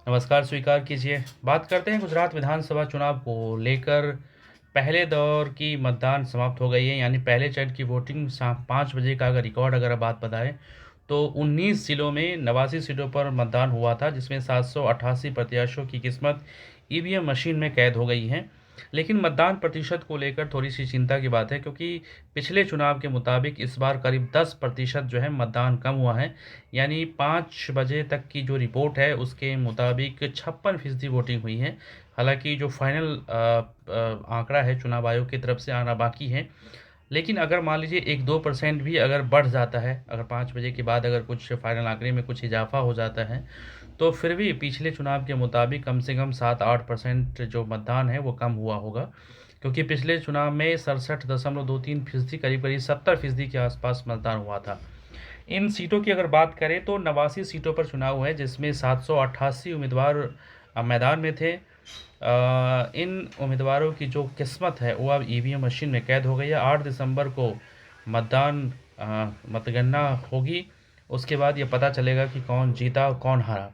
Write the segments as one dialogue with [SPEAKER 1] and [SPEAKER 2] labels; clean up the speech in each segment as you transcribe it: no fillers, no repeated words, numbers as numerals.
[SPEAKER 1] नमस्कार स्वीकार कीजिए। बात करते हैं गुजरात विधानसभा चुनाव को लेकर। पहले दौर की मतदान समाप्त हो गई है, यानी पहले चरण की वोटिंग शाम 5 बजे का अगर रिकॉर्ड अगर बात बताएं तो 19 जिलों में 89 सीटों पर मतदान हुआ था, जिसमें 788 प्रत्याशियों की किस्मत ईवीएम मशीन में कैद हो गई है। लेकिन मतदान प्रतिशत को लेकर थोड़ी सी चिंता की बात है, क्योंकि पिछले चुनाव के मुताबिक इस बार करीब 10% जो है मतदान कम हुआ है। यानी 5 बजे तक की जो रिपोर्ट है उसके मुताबिक 56% वोटिंग हुई है। हालांकि जो फाइनल आंकड़ा है चुनाव आयोग की तरफ से आना बाकी है। लेकिन अगर मान लीजिए 1-2% भी अगर बढ़ जाता है, अगर 5 बजे के बाद अगर कुछ फाइनल आंकड़े में कुछ इजाफा हो जाता है, तो फिर भी पिछले चुनाव के मुताबिक कम से कम 7-8% जो मतदान है वो कम हुआ होगा। क्योंकि पिछले चुनाव में 67.23%, करीब करीब 70% के आसपास मतदान हुआ था। इन सीटों की अगर बात करें तो 89 सीटों पर चुनाव है, जिसमें 788 उम्मीदवार मैदान में थे। इन उम्मीदवारों की जो किस्मत है वो अब ईवीएम मशीन में कैद हो गई है। 8 दिसंबर को मतदान मतगणना होगी। उसके बाद ये पता चलेगा कि कौन जीता और कौन हारा।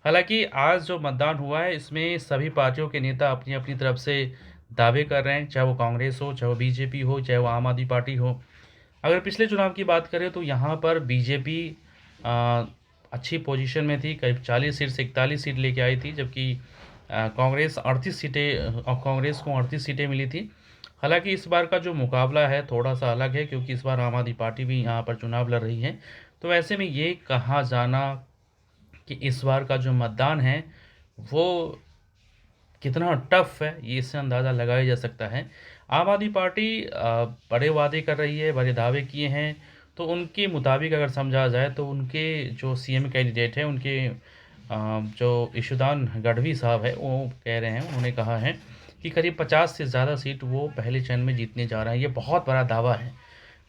[SPEAKER 1] हालांकि आज जो मतदान हुआ है इसमें सभी पार्टियों के नेता अपनी अपनी तरफ से दावे कर रहे हैं, चाहे वो कांग्रेस हो, चाहे वो बीजेपी हो, चाहे वो आम आदमी पार्टी हो। अगर पिछले चुनाव की बात करें तो यहाँ पर बीजेपी अच्छी पोजीशन में थी, करीब 40 सीट से 41 सीट लेके आई थी, जबकि कांग्रेस 38 सीटें और कांग्रेस को 38 सीटें मिली थी। हालांकि इस बार का जो मुकाबला है थोड़ा सा अलग है, क्योंकि इस बार आम आदमी पार्टी भी यहाँ पर चुनाव लड़ रही है। तो ऐसे में ये कहा जाना कि इस बार का जो मतदान है वो कितना टफ है, ये इससे अंदाज़ा लगाया जा सकता है। आम आदमी पार्टी बड़े वादे कर रही है, बड़े दावे किए हैं। तो उनके मुताबिक अगर समझा जाए तो उनके जो सीएम कैंडिडेट हैं, उनके जो ईशुदान गढ़वी साहब है, वो कह रहे हैं, उन्होंने कहा है कि करीब 50 से ज़्यादा सीट वो पहले चरण में जीतने जा रहे हैं। ये बहुत बड़ा दावा है।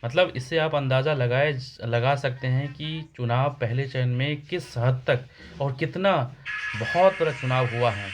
[SPEAKER 1] मतलब इससे आप अंदाज़ा लगा सकते हैं कि चुनाव पहले चरण में किस हद तक और कितना बहुत बड़ा चुनाव हुआ है।